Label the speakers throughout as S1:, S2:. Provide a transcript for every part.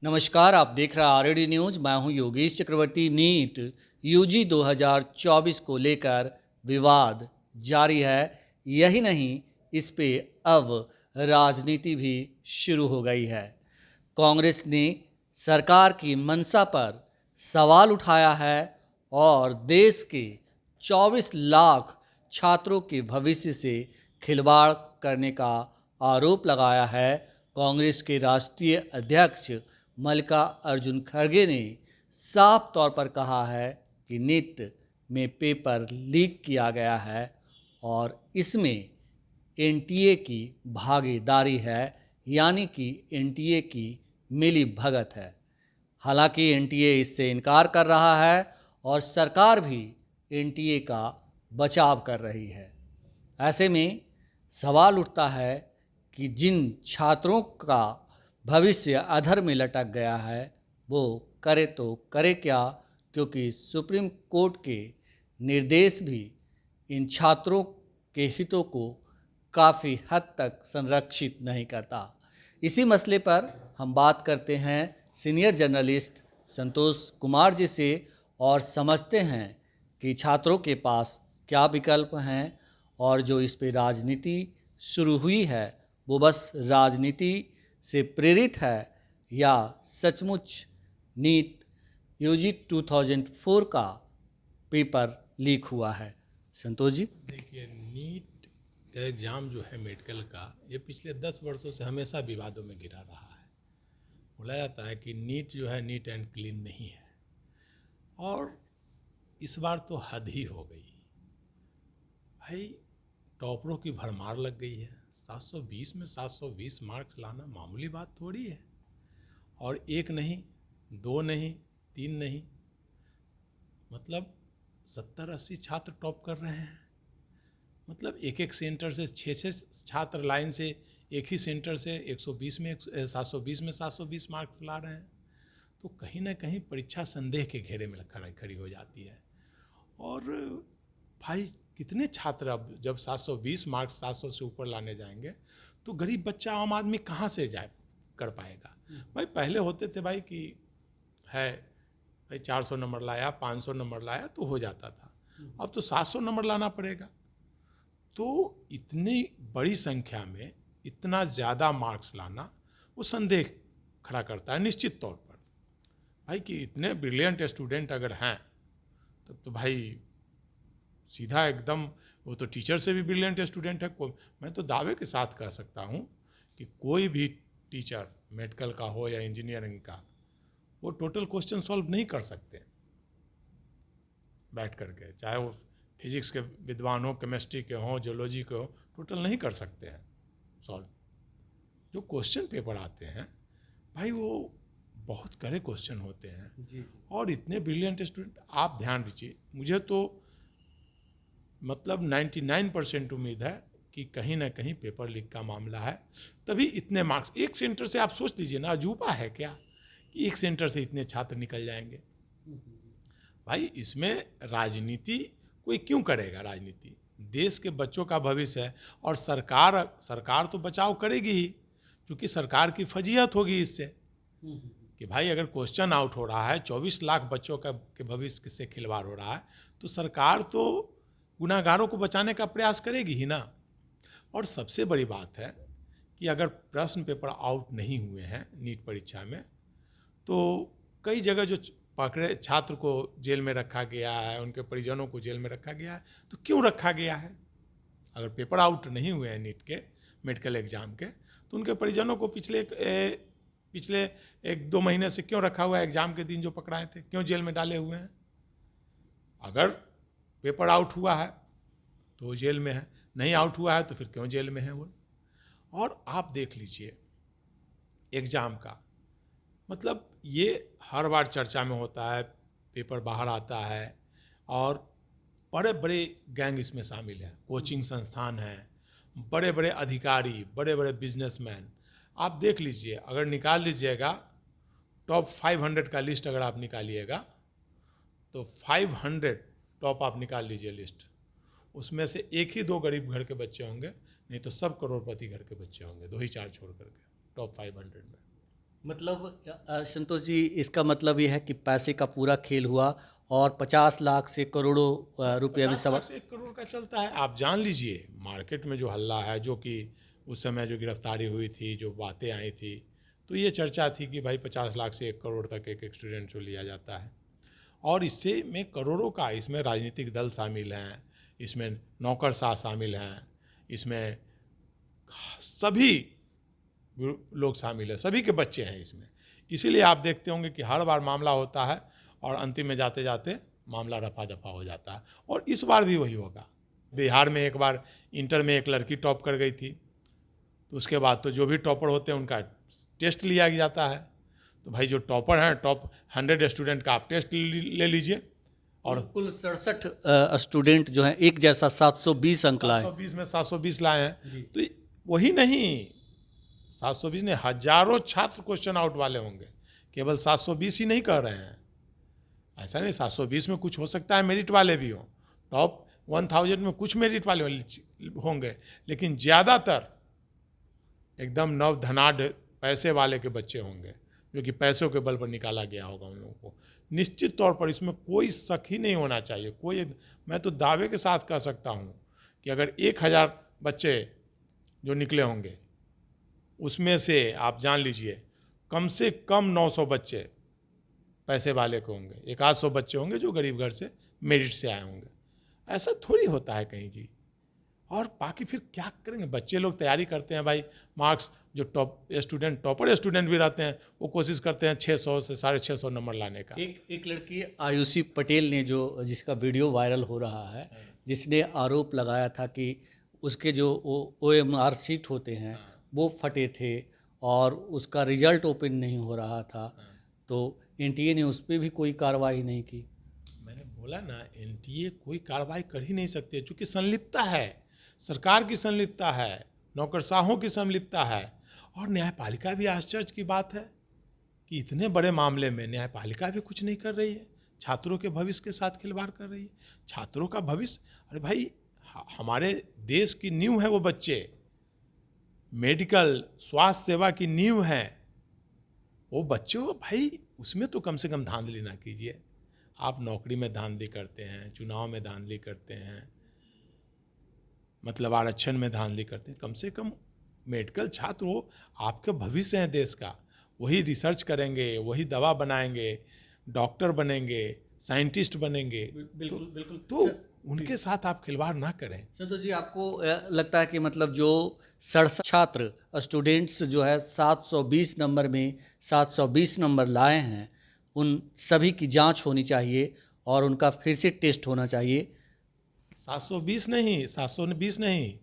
S1: नमस्कार, आप देख रहे हैं आरडी न्यूज़। मैं हूं योगेश चक्रवर्ती। नीट यूजी 2024 को लेकर विवाद जारी है। यही नहीं, इस पे अब राजनीति भी शुरू हो गई है। कांग्रेस ने सरकार की मंशा पर सवाल उठाया है और देश के 24 लाख छात्रों के भविष्य से खिलवाड़ करने का आरोप लगाया है। कांग्रेस के राष्ट्रीय अध्यक्ष मल्लिकार्जुन खड़गे ने साफ तौर पर कहा है कि नीट में पेपर लीक किया गया है और इसमें एनटीए की भागीदारी है, यानी कि एनटीए की मिली भगत है। हालांकि एनटीए इससे इनकार कर रहा है और सरकार भी एनटीए का बचाव कर रही है। ऐसे में सवाल उठता है कि जिन छात्रों का भविष्य अधर में लटक गया है वो करे तो करे क्या, क्योंकि सुप्रीम कोर्ट के निर्देश भी इन छात्रों के हितों को काफ़ी हद तक संरक्षित नहीं करता। इसी मसले पर हम बात करते हैं सीनियर जर्नलिस्ट संतोष कुमार जी से और समझते हैं कि छात्रों के पास क्या विकल्प हैं और जो इस पे राजनीति शुरू हुई है वो बस राजनीति से प्रेरित है या सचमुच नीट यूजी 2004 का पेपर लीक हुआ है। संतोष जी।
S2: देखिए, नीट का एग्ज़ाम जो है मेडिकल का, ये पिछले 10 वर्षों से हमेशा विवादों में घिरा रहा है। बोला जाता है कि नीट जो है नीट एंड क्लीन नहीं है, और इस बार तो हद ही हो गई भाई। टॉपरों की भरमार लग गई है। 720 में 720 मार्क्स लाना मामूली बात थोड़ी है। और एक नहीं, दो नहीं, तीन नहीं, मतलब 70-80 छात्र टॉप कर रहे हैं। मतलब एक एक सेंटर से 6-6 छात्र लाइन से एक ही सेंटर से 120 में 720 में 720 मार्क्स ला रहे हैं। तो कहीं ना कहीं परीक्षा संदेह के घेरे में खड़ी हो जाती है। और भाई कितने छात्र अब जब 720 मार्क्स 700 से ऊपर लाने जाएंगे तो गरीब बच्चा आम आदमी कहाँ से जाए कर पाएगा। भाई पहले होते थे भाई कि है भाई 400 नंबर लाया, 500 नंबर लाया तो हो जाता था। अब तो 700 नंबर लाना पड़ेगा। तो इतनी बड़ी संख्या में इतना ज़्यादा मार्क्स लाना वो संदेह खड़ा करता है निश्चित तौर पर भाई कि इतने ब्रिलियंट स्टूडेंट अगर हैं तब तो भाई सीधा एकदम वो तो टीचर से भी ब्रिलियंट स्टूडेंट है। मैं तो दावे के साथ कह सकता हूँ कि कोई भी टीचर मेडिकल का हो या इंजीनियरिंग का, वो टोटल क्वेश्चन सॉल्व नहीं कर सकते बैठ करके, चाहे वो फिजिक्स के विद्वान हो, केमिस्ट्री के हों, जियोलॉजी के हो, टोटल नहीं कर सकते हैं सॉल्व। जो क्वेश्चन पेपर आते हैं भाई वो बहुत कड़े क्वेश्चन होते हैं जी। और इतने ब्रिलियंट स्टूडेंट, आप ध्यान दीजिए, मुझे तो मतलब 99% उम्मीद है कि कहीं ना कहीं पेपर लीक का मामला है, तभी इतने मार्क्स एक सेंटर से। आप सोच लीजिए ना, अजूबा है क्या कि एक सेंटर से इतने छात्र निकल जाएंगे। भाई इसमें राजनीति कोई क्यों करेगा? राजनीति देश के बच्चों का भविष्य है और सरकार तो बचाव करेगी ही, क्योंकि सरकार की फजीहत होगी इससे कि भाई अगर क्वेश्चन आउट हो रहा है, 24 लाख बच्चों का के भविष्य से खिलवाड़ हो रहा है, तो सरकार तो गुनाहगारों को बचाने का प्रयास करेगी ही ना। और सबसे बड़ी बात है कि अगर प्रश्न पेपर आउट नहीं हुए हैं नीट परीक्षा में, तो कई जगह जो पकड़े छात्र को जेल में रखा गया है, उनके परिजनों को जेल में रखा गया है। तो क्यों रखा गया है? अगर पेपर आउट नहीं हुए हैं नीट के मेडिकल एग्जाम के, तो उनके परिजनों को पिछले 1-2 महीने से क्यों रखा हुआ है? एग्जाम के दिन जो पकड़ाए थे, क्यों जेल में डाले हुए हैं? अगर पेपर आउट हुआ है तो वो जेल में है, नहीं आउट हुआ है तो फिर क्यों जेल में है वो? और आप देख लीजिए एग्ज़ाम का मतलब ये हर बार चर्चा में होता है, पेपर बाहर आता है और बड़े बड़े गैंग इसमें शामिल हैं, कोचिंग संस्थान हैं, बड़े बड़े अधिकारी, बड़े बड़े बिजनेसमैन। आप देख लीजिए, अगर निकाल लीजिएगा टॉप 500 का लिस्ट, अगर आप निकालिएगा तो 500 टॉप आप निकाल लीजिए लिस्ट, उसमें से 1 ही 2 गरीब घर के बच्चे होंगे, नहीं तो सब करोड़पति घर के बच्चे होंगे, 2 ही 4 छोड़ करके टॉप 500 में।
S1: मतलब संतोष जी, इसका मतलब ये है कि पैसे का पूरा खेल हुआ और 50 लाख से करोड़ों रुपये में
S2: 50
S1: सवाल।
S2: लाख से 1 करोड़ का चलता है। आप जान लीजिए मार्केट में जो हल्ला है, जो कि उस समय जो गिरफ्तारी हुई थी, जो बातें आई थी, तो ये चर्चा थी कि भाई 50 लाख से 1 करोड़ तक एक स्टूडेंट को लिया जाता है। और इससे में करोड़ों का, इसमें राजनीतिक दल शामिल हैं, इसमें नौकरशाह शामिल हैं, इसमें सभी लोग शामिल हैं, सभी के बच्चे हैं इसमें। इसीलिए आप देखते होंगे कि हर बार मामला होता है और अंतिम में जाते जाते मामला रफा दफा हो जाता है। और इस बार भी वही होगा। बिहार में एक बार इंटर में एक लड़की टॉप कर गई थी, तो उसके बाद तो जो भी टॉपर होते हैं उनका टेस्ट लिया जाता है। तो भाई जो टॉपर हैं, टॉप 100 स्टूडेंट का आप टेस्ट ले लीजिए। और
S1: कुल 67 स्टूडेंट जो हैं एक जैसा 720 अंक लाए।
S2: 720 में 720 लाए हैं। तो वही नहीं, 720 ने हजारों छात्र क्वेश्चन आउट वाले होंगे, केवल 720 ही नहीं कर रहे हैं। ऐसा नहीं, 720 में कुछ हो सकता है मेरिट वाले भी हों, टॉप 1000 में कुछ मेरिट वाले होंगे, लेकिन ज़्यादातर एकदम नव धनाढ़ पैसे वाले के बच्चे होंगे, जो कि पैसों के बल पर निकाला गया होगा उन लोगों को। निश्चित तौर पर इसमें कोई शक ही नहीं होना चाहिए। मैं तो दावे के साथ कह सकता हूँ कि अगर 1000 बच्चे जो निकले होंगे, उसमें से आप जान लीजिए कम से कम 900 बच्चे पैसे वाले के होंगे, 100 बच्चे होंगे जो गरीब घर से मेरिट से आए होंगे। ऐसा थोड़ी होता है कहीं जी। और बाकी फिर क्या करेंगे, बच्चे लोग तैयारी करते हैं भाई, मार्क्स जो टॉपर स्टूडेंट भी रहते हैं, वो कोशिश करते हैं 600 से 650 नंबर लाने का।
S1: एक लड़की आयुषी पटेल ने जिसका वीडियो वायरल हो रहा है, जिसने आरोप लगाया था कि उसके जो OMR सीट होते हैं वो फटे थे और उसका रिजल्ट ओपन नहीं हो रहा था, तो NTA ने उस पर भी कोई कार्रवाई नहीं की।
S2: मैंने बोला ना, NTA कोई कार्रवाई कर ही नहीं सकते, चूँकि संलिप्तता है, सरकार की संलिप्तता है, नौकरशाहों की संलिप्तता है। और न्यायपालिका भी आश्चर्य की बात है कि इतने बड़े मामले में न्यायपालिका भी कुछ नहीं कर रही है, छात्रों के भविष्य के साथ खिलवाड़ कर रही है। छात्रों का भविष्य, अरे भाई हमारे देश की नींव है वो बच्चे, मेडिकल स्वास्थ्य सेवा की नींव है वो बच्चों, भाई उसमें तो कम से कम धांधली ना कीजिए। आप नौकरी में धांधली करते हैं, चुनाव में धांधली करते हैं, मतलब आरक्षण में धांधली करते हैं, कम से कम मेडिकल छात्र हो, आपका भविष्य है देश का, वही रिसर्च करेंगे, वही दवा बनाएंगे, डॉक्टर बनेंगे, साइंटिस्ट बनेंगे।
S1: बिल्कुल
S2: तो उनके साथ आप खिलवाड़ ना करें।
S1: संतोष जी, आपको लगता है कि मतलब जो 67 छात्र स्टूडेंट्स जो है 720 नंबर में 720 नंबर लाए हैं, उन सभी की जांच होनी चाहिए और उनका फिर से टेस्ट होना चाहिए?
S2: 720 नहीं, 720 नहीं,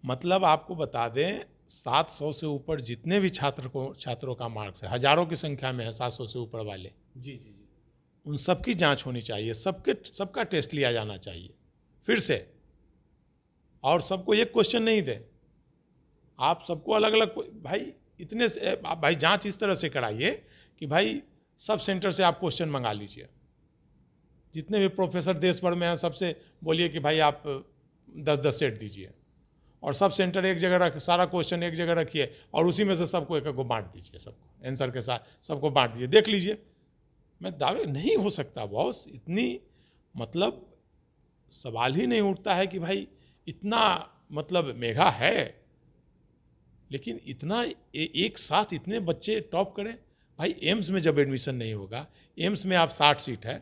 S2: मतलब आपको बता दें 700 से ऊपर जितने भी छात्रों का मार्क्स है, हजारों की संख्या में है 700 से ऊपर वाले,
S1: जी जी जी,
S2: उन सबकी जांच होनी चाहिए, सबका टेस्ट लिया जाना चाहिए फिर से। और सबको एक क्वेश्चन नहीं दे, आप सबको अलग अलग, भाई इतने से आप भाई जांच इस तरह से कराइए कि भाई सब सेंटर से आप क्वेश्चन मंगा लीजिए, जितने भी प्रोफेसर देश भर में हैं सबसे बोलिए कि भाई आप 10-10 सेट दीजिए, और सब सेंटर एक जगह रख, सारा क्वेश्चन एक जगह रखिए और उसी में से सबको एक को बांट दीजिए, सबको आंसर के साथ सबको बांट दीजिए, देख लीजिए। मैं दावे नहीं हो सकता बॉस, इतनी मतलब सवाल ही नहीं उठता है कि भाई इतना मतलब मेगा है, लेकिन इतना एक साथ इतने बच्चे टॉप करें। भाई एम्स में जब एडमिशन नहीं होगा, एम्स में आप 60 सीट है,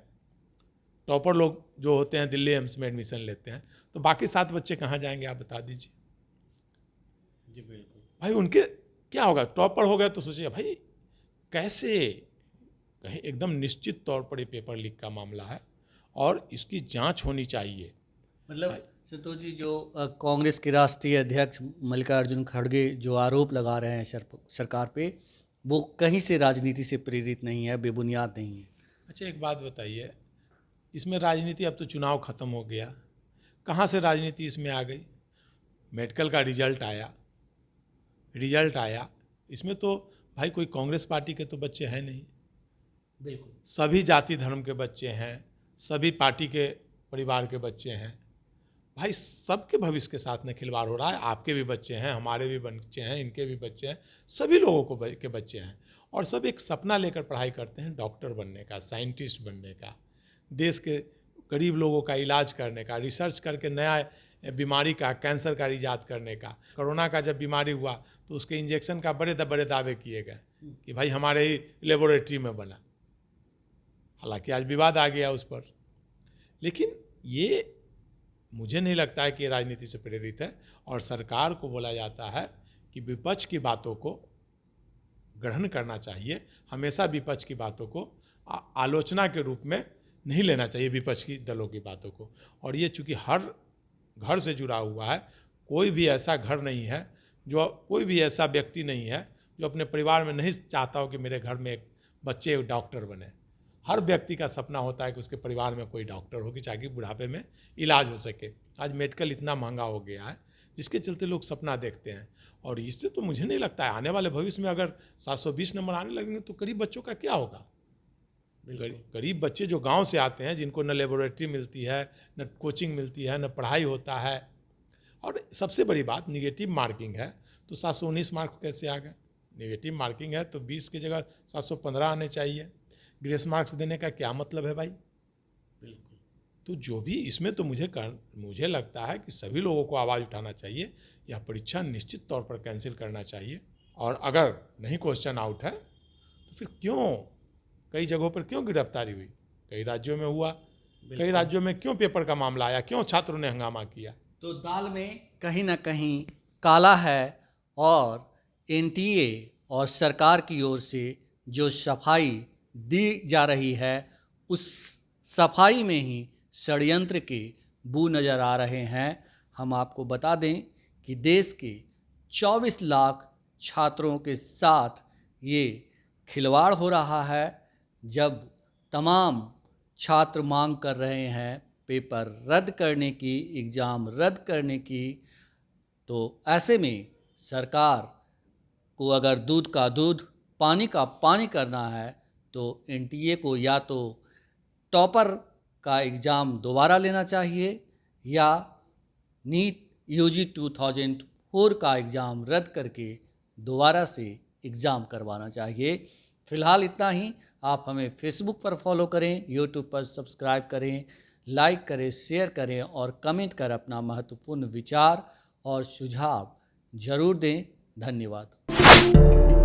S2: टॉपर लोग जो होते हैं दिल्ली एम्स में एडमिशन लेते हैं, तो बाकी 7 बच्चे कहाँ जाएंगे आप बता दीजिए।
S1: जी बिल्कुल।
S2: भाई उनके क्या होगा, टॉपर हो गए तो सोचिए भाई कैसे, कहीं एकदम निश्चित तौर पर ये पेपर लीक का मामला है और इसकी जांच होनी चाहिए।
S1: मतलब संतोष जी, जो कांग्रेस के राष्ट्रीय अध्यक्ष मल्लिकार्जुन खड़गे जो आरोप लगा रहे हैं सरकार पे, वो कहीं से राजनीति से प्रेरित नहीं है, बेबुनियाद नहीं है।
S2: अच्छा एक बात बताइए, इसमें राजनीति, अब तो चुनाव खत्म हो गया, कहाँ से राजनीति इसमें आ गई? मेडिकल का रिजल्ट आया, इसमें तो भाई कोई कांग्रेस पार्टी के तो बच्चे हैं नहीं,
S1: बिल्कुल
S2: सभी जाति धर्म के बच्चे हैं, सभी पार्टी के परिवार के बच्चे हैं। भाई सबके भविष्य के साथ में खिलवाड़ हो रहा है। आपके भी बच्चे हैं, हमारे भी बच्चे हैं, इनके भी बच्चे हैं, सभी लोगों के बच्चे हैं। और सब एक सपना लेकर पढ़ाई करते हैं, डॉक्टर बनने का, साइंटिस्ट बनने का, देश के गरीब लोगों का इलाज करने का, रिसर्च करके नया बीमारी का, कैंसर का इजाद करने का। कोरोना का जब बीमारी हुआ तो उसके इंजेक्शन का बड़े बड़े दावे किए गए कि भाई हमारे ही लेबोरेटरी में बना। हालांकि आज विवाद आ गया उस पर, लेकिन ये मुझे नहीं लगता है कि ये राजनीति से प्रेरित है। और सरकार को बोला जाता है कि विपक्ष की बातों को ग्रहण करना चाहिए, हमेशा विपक्ष की बातों को आलोचना के रूप में नहीं लेना चाहिए, विपक्ष की दलों की बातों को। और ये चूँकि हर घर से जुड़ा हुआ है, कोई भी ऐसा घर नहीं है, जो कोई भी ऐसा व्यक्ति नहीं है जो अपने परिवार में नहीं चाहता हो कि मेरे घर में एक बच्चे डॉक्टर बने। हर व्यक्ति का सपना होता है कि उसके परिवार में कोई डॉक्टर हो कि ताकि बुढ़ापे में इलाज हो सके। आज मेडिकल इतना महंगा हो गया है जिसके चलते लोग सपना देखते हैं। और इससे तो मुझे नहीं लगता है आने वाले भविष्य में अगर 720 नंबर आने लगेंगे तो गरीब बच्चों का क्या होगा। गरीब बच्चे जो गांव से आते हैं, जिनको न लेबोरेटरी मिलती है, न कोचिंग मिलती है, न पढ़ाई होता है, और सबसे बड़ी बात निगेटिव मार्किंग है, तो 719 मार्क्स कैसे आ गए। निगेटिव मार्किंग है तो 20 की जगह 715 आने चाहिए। ग्रेस मार्क्स देने का क्या मतलब है भाई।
S1: बिल्कुल।
S2: तो जो भी इसमें तो मुझे लगता है कि सभी लोगों को आवाज़ उठाना चाहिए, यह परीक्षा निश्चित तौर पर कैंसिल करना चाहिए। और अगर नहीं क्वेश्चन आउट है तो फिर क्यों कई जगहों पर क्यों गिरफ्तारी हुई, कई राज्यों में हुआ, कई राज्यों में क्यों पेपर का मामला आया, क्यों छात्रों ने हंगामा किया।
S1: तो दाल में कहीं ना कहीं काला है, और एनटीए और सरकार की ओर से जो सफाई दी जा रही है उस सफाई में ही षड्यंत्र के बू नज़र आ रहे हैं। हम आपको बता दें कि देश के 24 लाख छात्रों के साथ ये खिलवाड़ हो रहा है। जब तमाम छात्र मांग कर रहे हैं पेपर रद्द करने की, एग्ज़ाम रद्द करने की, तो ऐसे में सरकार को अगर दूध का दूध, पानी का पानी करना है तो एनटीए को या तो टॉपर का एग्ज़ाम दोबारा लेना चाहिए या नीट यूजी 2004 का एग्ज़ाम रद्द करके दोबारा से एग्ज़ाम करवाना चाहिए। फ़िलहाल इतना ही। आप हमें फेसबुक पर फॉलो करें, यूट्यूब पर सब्सक्राइब करें, लाइक करें, शेयर करें और कमेंट कर अपना महत्वपूर्ण विचार और सुझाव ज़रूर दें। धन्यवाद।